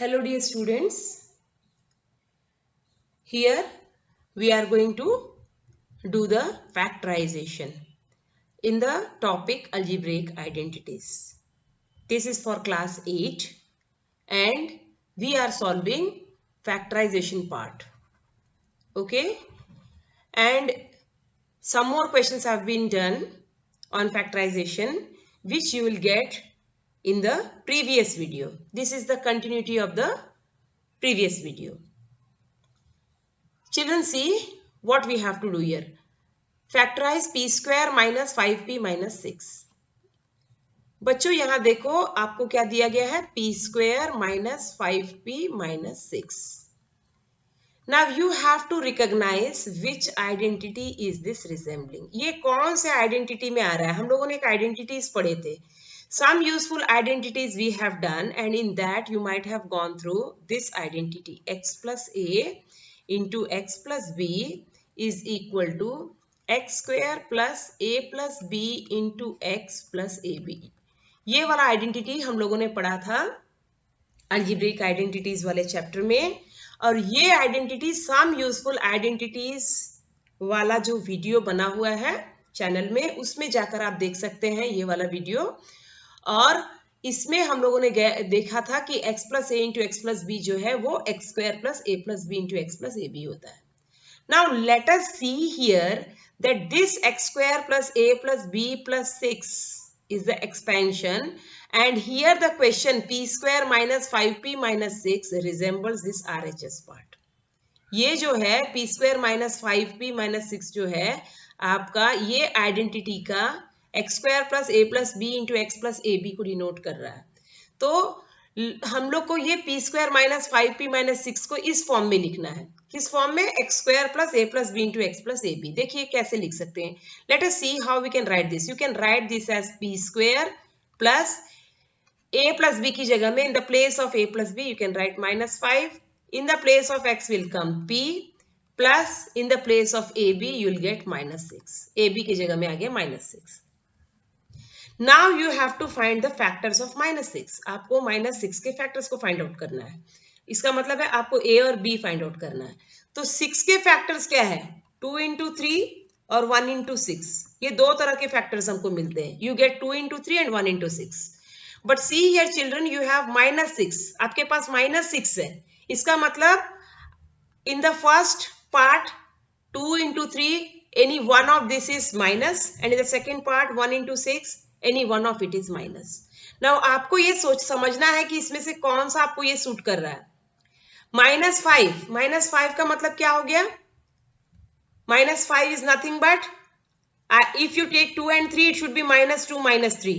Hello dear students, here we are going to do the factorization in the topic algebraic identities. This is for class 8 and we are solving factorization part. Okay, and some more questions have been done on factorization which you will get in the previous video. This is the continuity of the previous video. Children, see what we have to do here. Factorize p square minus 5p minus 6. बच्चों यहां देखो आपको क्या दिया गया है p square minus 5p minus 6. Now you have to recognize which identity is this resembling. ये कौन से identity में आ रहा है? हम लोगों ने एक identities पढ़े थे. Some useful identities we have done and in that you might have gone through this identity. X plus a into x plus b is equal to x square plus a plus b into x plus ab. ये वाला identity हम लोगों ने पढ़ा था algebraic identities वाले chapter में, और ये आइडेंटिटी सम यूजफुल आइडेंटिटीज वाला जो वीडियो बना हुआ है चैनल में, उसमें जाकर आप देख सकते हैं ये वाला वीडियो. और इसमें हम लोगों ने देखा था कि x plus a into x plus b जो है वो x square plus a plus b into x plus a b होता है. Now let us see here that this x square plus a plus b plus 6 is the expansion, and here the question p square minus 5p minus 6 resembles this RHS part. ये जो है p square minus 5p minus 6 जो है आपका ये identity का x square plus a plus b into x plus ab को denote कर रहा है. तो हम लोग को ये p square minus 5p minus 6 को इस फॉर्म में लिखना है. किस फॉर्म में? x square plus a plus b into x plus ab. देखिए कैसे लिख सकते हैं. Let us see how we can write this. You can write this as p square plus a plus b की जगह में in the place of a plus b you can write minus 5. In the place of x will come p plus in the place of ab you will get minus 6. ab की जगह में आ गया minus 6. Now you have to find the factors of minus 6. आपको minus 6 के factors को find out करना है. इसका मतलब है आपको a और b फाइंड आउट करना है. तो 6 के फैक्टर्स क्या है? 2 into 3 और 1 into 6. ये दो तरह के फैक्टर्स हमको मिलते हैं. You get 2 into 3 and 1 into 6. But see here children, you have minus 6. आपके पास minus 6 है. इसका मतलब in the first part 2 into 3 any one of this is minus, and in the second part 1 into 6 any one of it is minus. Now आपको ये सोच समझना है कि इसमें से कौन सा आपको ये सूट कर रहा है. माइनस 5 का मतलब क्या हो गया? Minus 5 is nothing but if you take 2 and 3 it should be minus 2 minus 3.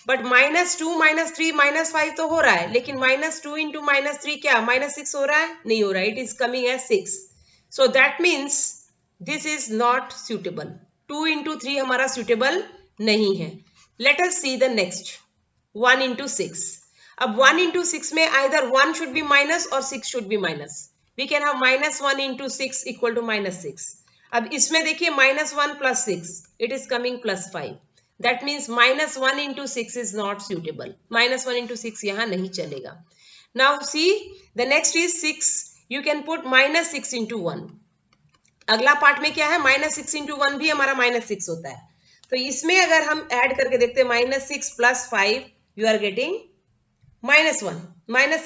But minus 2 minus 3 minus 5 तो हो रहा है, लेकिन minus 2 into minus 3 क्या minus 6 हो रहा है? नहीं हो रहा है. It is coming as 6. So that means this is not suitable. 2 into 3 हमारा सुटेबल नहीं है. Let us see the next 1 into 6. अब 1 into 6 में either 1 should be minus or 6 should be minus. We can have minus 1 into 6 equal to minus 6. अब इसमें देखिए minus 1 plus 6. It is coming plus 5. That means minus 1 into 6 is not suitable. Minus 1 into 6 यहाँ नहीं चलेगा. Now see, the next is 6. You can put minus 6 into 1. अगला part में क्या है? minus 6 into 1 भी हमारा minus 6 होता है. तो इसमें अगर हम ऐड करके देखते हैं minus 6 plus 5, you are getting minus 1, minus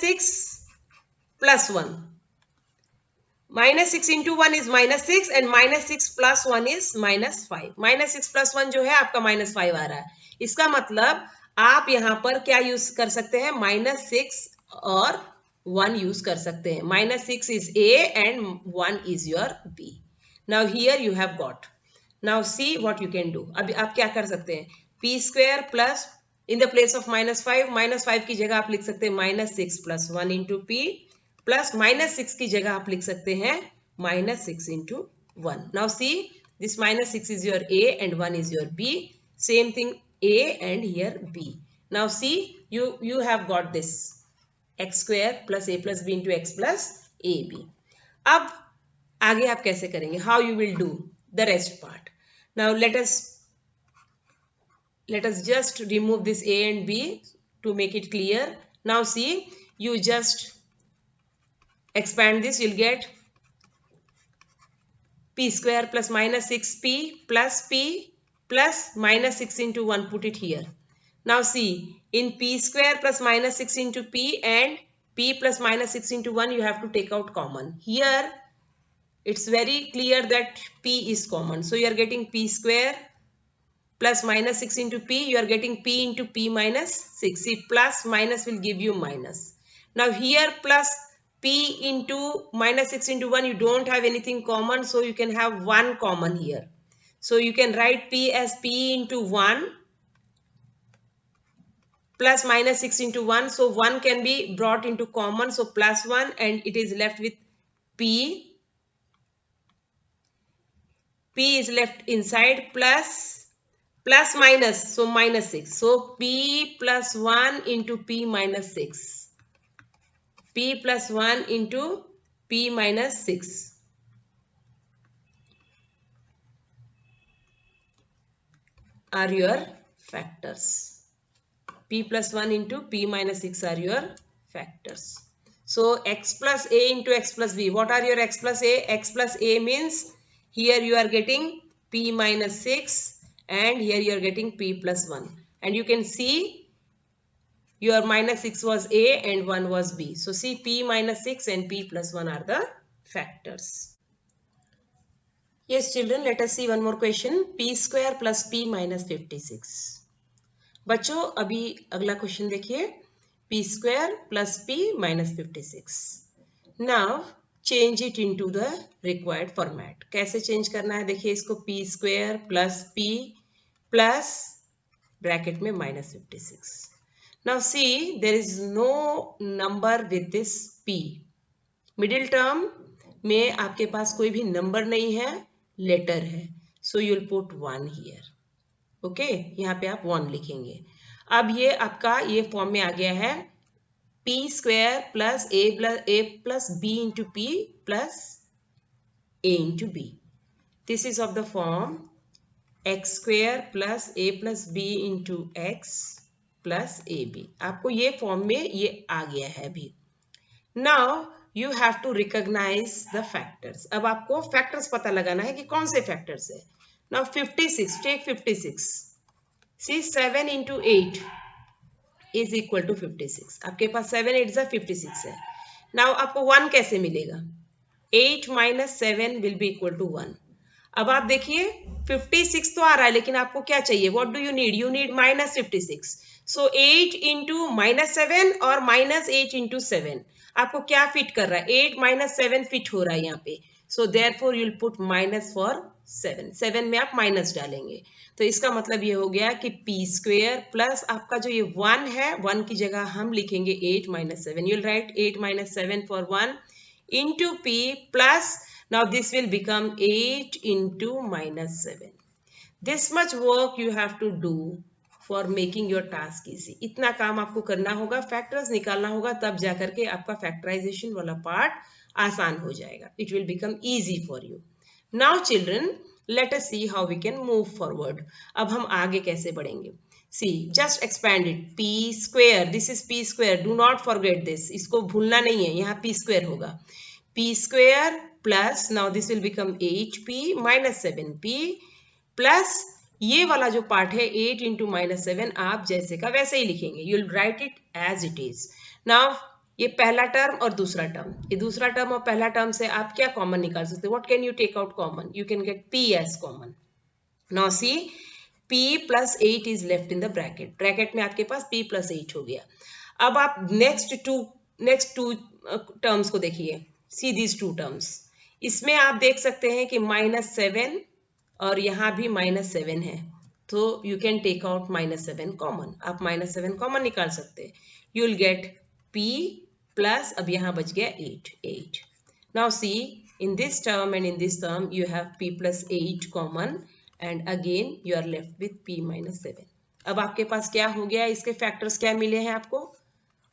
6 plus 1. Minus 6 into 1 is minus 6 and minus 6 plus 1 is minus 5. Minus 6 plus 1 जो है आपका minus 5 आ रहा है. इसका मतलब आप यहाँ पर क्या यूज कर सकते हैं? minus 6 और 1 यूज कर सकते हैं. minus 6 is A and 1 is your B. Now here you have got. Now see what you can do. अभी आप क्या कर सकते हैं? p square plus in the place of minus 5 की जगह आप लिख सकते हैं minus 6 plus 1 into p plus minus 6 की जगह आप लिख सकते हैं minus 6 into 1. Now see, this minus 6 is your A and 1 is your B. Same thing A and here B. Now see, you have got this x square plus a plus b into x plus ab. अब आगे आप कैसे करेंगे? How you will do the rest part? Now let us just remove this a and b to make it clear. Now see, you just expand this, you'll get p square plus minus 6p plus minus 6 into 1, put it here. Now see, in p square plus minus 6 into p and p plus minus 6 into 1, you have to take out common. Here, it's very clear that p is common. So you are getting p square plus minus 6 into p, you are getting p into p minus 6. See, plus minus will give you minus. Now here plus p into minus 6 into 1, you don't have anything common, so you can have 1 common here. So you can write p as p into 1 plus minus 6 into 1. So 1 can be brought into common, so plus 1, and it is left with p. P is left inside plus minus, so minus 6. So p plus 1 into p minus 6. P plus 1 into p minus 6 are your factors. P plus 1 into p minus 6 are your factors. So x plus a into x plus b. What are your x plus a? X plus a means here you are getting p minus 6 and here you are getting p plus 1. And you can see your minus 6 was a and 1 was b. So see, p minus 6 and p plus 1 are the factors. Yes children, let us see one more question. P square plus p minus 56. बच्चों अभी अगला question देखिए. p square plus p minus 56. Now change it into the required format. कैसे change करना है देखिए इसको. p square plus p plus bracket में minus 56. Now see, there is no number with this p. Middle term में आपके पास कोई भी नंबर नहीं है, लेटर है. So you'll put 1 here. Okay, यहाँ पे आप 1 लिखेंगे. अब ये आपका ये फॉर्म में आ गया है p square plus a plus b into p plus a into b. This is of the form x square plus a plus b into x plus a b. आपको ये फॉर्म में ये आ गया है अभी. Now you have to recognize the factors. अब आपको फैक्टर्स पता लगाना है कि कौन से फैक्टर्स है. Now 56, take 56. See 7 into 8 is equal to 56. आपके पास 7 8 जा 56 है. नाउ आपको 1 कैसे मिलेगा. 8 minus 7 will be equal to 1. अब आप देखिए 56 तो आ रहा है, लेकिन आपको क्या चाहिए. What do you need. You need minus 56. So 8 into minus 7 और माइनस 8 इंटू 7 आपको क्या फिट कर रहा है. 8 माइनस 7 फिट हो रहा है यहाँ पे. So therefore you will put minus for 7. 7 में आप माइनस डालेंगे. तो इसका मतलब ये हो गया कि p स्क्वेयर प्लस आपका जो ये 1 है, 1 की जगह हम लिखेंगे 8 minus 7. You will write 8 minus 7 for 1 into p plus now this will become 8 into minus 7. This much work you have to do for making your task easy. इतना काम आपको करना होगा, फैक्टर्स निकालना होगा, तब जाकर के आपका फैक्टराइजेशन वाला पार्ट आसान हो जाएगा. It will become easy for you. Now children, let us see how we can move forward. अब हम आगे कैसे बढ़ेंगे. See, just expand it. p square, this is p square. Do not forget this. इसको भूलना नहीं है, यहाँ p square होगा. p square plus now this will become 8p minus 7p plus ये वाला जो पार्ट है 8 into minus 7 आप जैसे का वैसे ही लिखेंगे. You will write it as it is. Now ये पहला टर्म और दूसरा टर्म, ये दूसरा टर्म और पहला टर्म से आप क्या कॉमन निकाल सकते हो. What can you take out common? You can get p as common. Now see, p plus 8 is left in the bracket. Bracket में आपके पास p plus 8 हो गया. अब आप next two टर्म्स को देखिए. See these two terms. इसमें आप देख सकते हैं कि -7 और यहाँ भी -7 है, तो you can take out -7 common. आप -7 कॉमन निकाल सकते हैं. You will get p plus अब यहाँ बच गया 8. Now see, in this term and in this term you have p plus 8 common and again you are left with p minus 7. अब आपके पास क्या हो गया, इसके फैक्टर्स क्या मिले हैं आपको.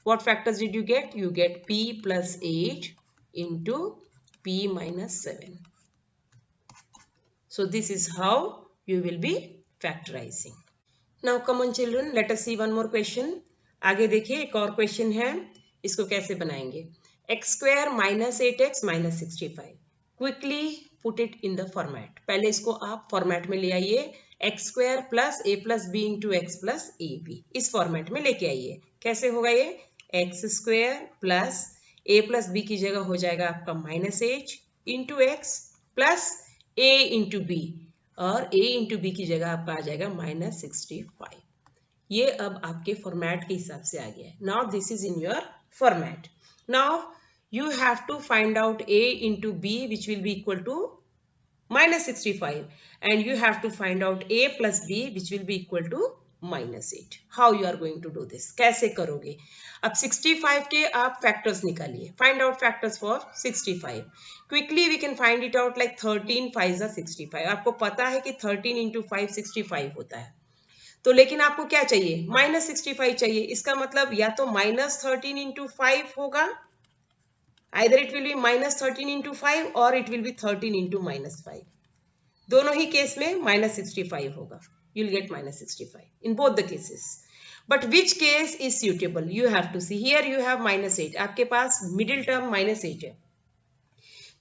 What factors did you get. You get p plus 8 into p minus 7. So this is how you will be factorizing. Now come on children, let us see one more question. आगे देखिए एक और question है, इसको कैसे बनाएंगे। X square minus 8x minus 65, quickly put it in the format. पहले इसको आप फॉर्मेट में ले आइए, x square plus a plus b into x plus a b, इस फॉर्मेट में लेके आइए। कैसे होगा ये, x square plus a plus b की जगह हो जाएगा आपका minus h into x plus a into b, और ए इंटू बी की जगह आपका आ जाएगा माइनस 65। ये अब आपके फॉर्मेट के हिसाब से आ गया है। Now this is in your format. Now you have to find out a into b which will be equal to minus 65, and you have to find out a plus b which will be equal to minus 8. How you are going to do this? कैसे करोगे? अब 65 के आप factors निकालिए. Find out factors for 65. Quickly we can find it out like 13 5 is 65. आपको पता है कि 13 into 5 65 होता है, तो लेकिन आपको क्या चाहिए, माइनस 65 चाहिए। इसका मतलब या तो माइनस 13 इंटू 5 होगा, either it will be minus 13 into 5 or it will be 13 into minus 5. दोनों ही केस में minus 65 होगा, you'll get minus 65 in both the cases. But which case is suitable? You have to see. Here you have minus 8, आपके पास middle term minus 8 है,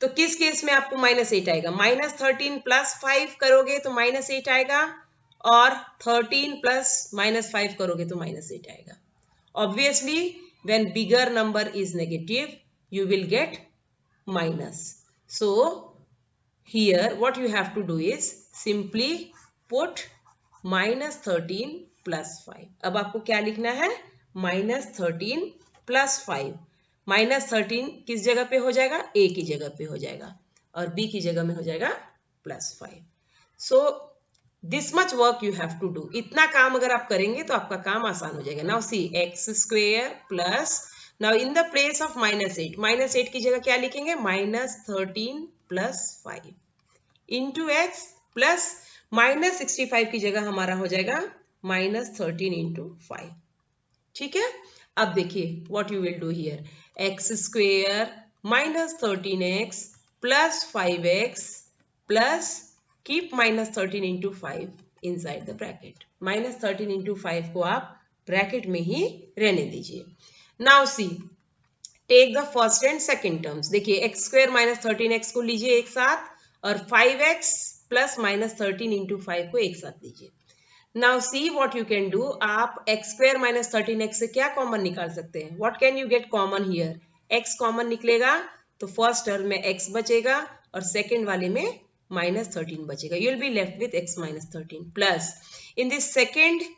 तो किस case में आपको minus 8 आएगा, minus 13 plus 5 करोगे तो minus 8 आएगा, और 13 plus minus 5 करोगे तो minus 8 आएगा. Obviously when bigger number is negative you will get minus. So here what you have to do is simply put minus 13 plus 5. अब आपको क्या लिखना है, minus 13 plus 5. minus 13 किस जगह पे हो जाएगा, a की जगह पे हो जाएगा, और b की जगह में हो जाएगा plus 5. So this much work you have to do. इतना काम अगर आप करेंगे तो आपका काम आसान हो जाएगा. Now see x square plus, now in the place of minus 8 की जगह क्या लिखेंगे, minus 13 plus 5 into x plus minus 65 की जगह हमारा हो जाएगा minus 13 into 5. ठीक है, अब देखिए what you will do here, x square minus 13x plus 5x plus keep minus 13 into 5 inside the bracket. minus 13 into 5 को आप ब्रैकेट में ही रहने दीजिए. Now see, take the first and second terms. देखिए x square minus 13x को लीजिए एक साथ, और 5x plus minus 13 into 5 को एक साथ लीजिए. Now see what you can do. आप x square minus 13x से क्या कॉमन निकाल सकते हैं, what can you get common here, x common निकलेगा तो फर्स्ट टर्म में x बचेगा और सेकेंड वाले में minus 13 बचेगा. You will be left with x minus 13 plus in this second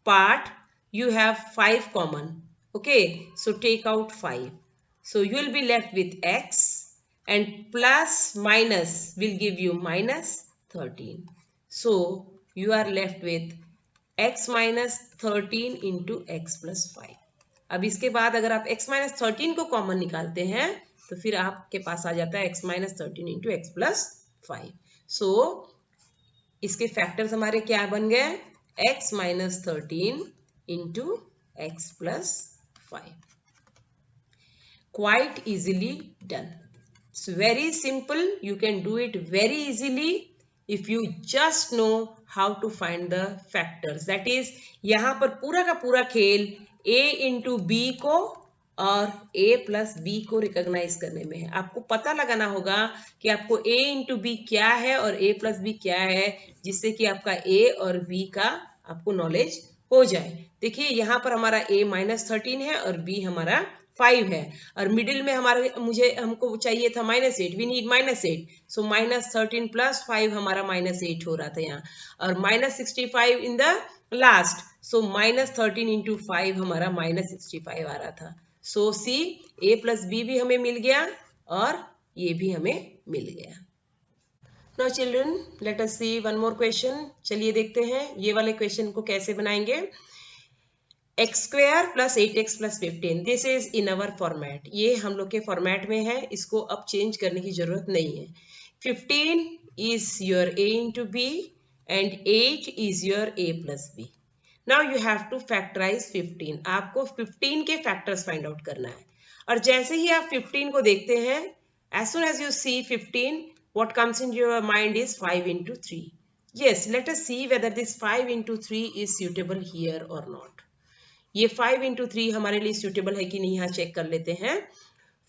part you have 5 common. Okay, so take out 5. So you will be left with x, and plus minus will give you minus 13. So you are left with x minus 13 into x plus 5. अब इसके बाद अगर आप x minus 13 को common निकालते हैं तो फिर आपके पास आ जाता है x minus 13 into x plus 5. So इसके फैक्टर्स हमारे क्या बन गए, x minus 13 into x plus 5. Quite easily done. It's very simple. You can do it very easily if you just know how to find the factors. That is, यहाँ पर पूरा का पूरा खेल a into b को और a plus b को recognise करने में है. आपको पता लगाना होगा कि आपको a into b क्या है और a plus b क्या है, जिससे कि आपका a और b का आपको नॉलेज हो जाए. देखिए यहाँ पर हमारा a minus 13 है और b हमारा 5 है, और मिडिल में हमारे हमको चाहिए था minus 8. We need minus 8. So minus 13 plus 5 हमारा minus 8 हो रहा था यहाँ, और minus 65 in the last. So minus 13 into 5 हमारा minus 65 आ रहा था. सो सी a plus b भी हमें मिल गया और ये भी हमें मिल गया. Now children, let us see one more question. चलिए देखते हैं ये वाले क्वेश्चन को कैसे बनाएंगे. x square plus 8x plus 15. This is in our format. ये हम लोग के फॉर्मेट में है, इसको अब चेंज करने की जरूरत नहीं है. 15 is your a into b and 8 is your a plus b. Now you have to factorize 15. आपको 15 के फैक्टर्स फाइंड आउट करना है, और जैसे ही आप 15 को देखते हैं, as soon as you see 15, what comes into your mind is 5 into 3. Yes, let us see whether this 5 into 3 is suitable here or not. ये 5 इंटू 3 हमारे लिए सूटेबल है कि नहीं, यहाँ चेक कर लेते हैं।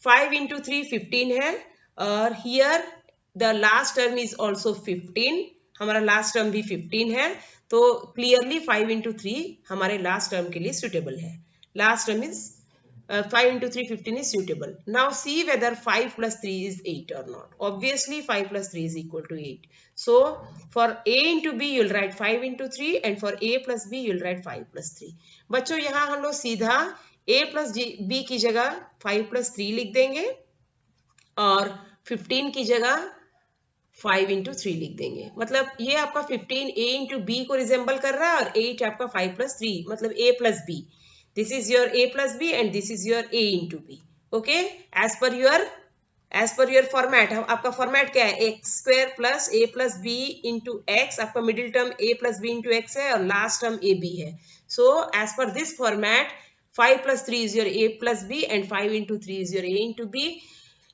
5 इंटू 3 15 है, और here the last term is also 15, हमारा लास्ट टर्म भी 15 है, तो क्लियरली 5 इंटू 3 हमारे लास्ट टर्म के लिए सूटेबल है। Last term is 5 into 3 15 is suitable. Now see whether 5 plus 3 is 8 or not. Obviously 5 plus 3 is equal to 8. So for a into b you'll write 5 into 3, and for a plus b you'll write 5 plus 3. बच्चों यहाँ हम लोग सीधा a plus b की जगह 5 plus 3 लिख देंगे, और 15 की जगह 5 into 3 लिख देंगे। मतलब ये आपका 15 a into b को रिजेंबल कर रहा है, और 8 आपका 5 plus 3 मतलब a plus b. This is your a plus b and this is your a into b. Okay, as per your format. आपका फॉर्मेट क्या है, x square plus a plus b into x, आपका middle term a plus b into x है, और last term a b है। So as per this format 5 plus 3 is your a plus b and 5 into 3 is your a into b.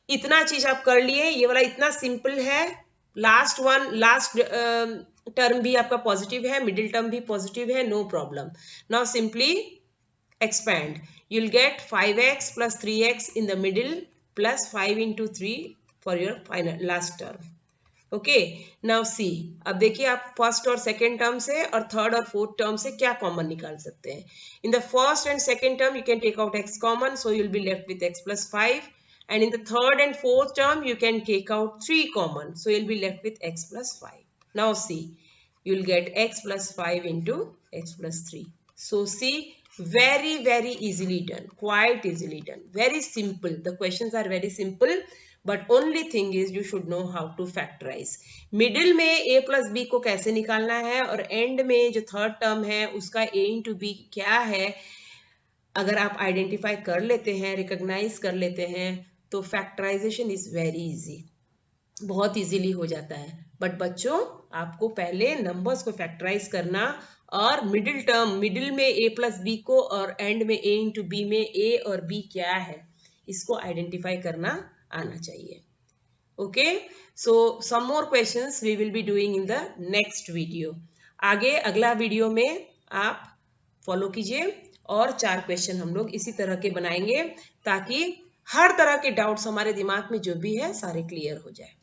इतना चीज आप कर लिए, ये वाला इतना सिंपल है। लास्ट टर्म भी आपका पॉजिटिव है, मिडिल टर्म भी पॉजिटिव है, no problem. Now simply expand, you'll get 5x plus 3x in the middle plus 5 into 3 for your final last term. Okay, now see, अब देखिए आप फर्स्ट और सेकेंड टर्म से और थर्ड और फोर्थ टर्म से क्या कॉमन निकाल सकते हैं। In the first and second term you can take out x common, so you'll be left with x plus 5, and in the third and fourth term you can take out 3 common, so you'll be left with x plus 5. Now see, you'll get x plus 5 into x plus 3. So see, very easily done, quite easily done, very simple. The questions are very simple, but only thing is you should know how to factorize. Middle में a plus b को कैसे निकालना है, और and में जो third term है उसका a into b क्या है, अगर आप आइडेंटिफाई कर लेते हैं, रिकॉग्नाइज कर लेते हैं, तो फैक्टराइजेशन इज वेरी इजी, बहुत इजीली हो जाता है। बट बच्चों आपको पहले नंबर्स को फैक्टराइज करना, और मिडिल में a प्लस बी को, और एंड में a इंटू बी में a और b क्या है, इसको आइडेंटिफाई करना आना चाहिए। Okay, so some more questions we will be doing in the next video. आगे अगला वीडियो में आप फॉलो कीजिए, और 4 क्वेश्चन हम लोग इसी तरह के बनाएंगे, ताकि हर तरह के डाउट्स हमारे दिमाग में जो भी है सारे क्लियर हो जाए।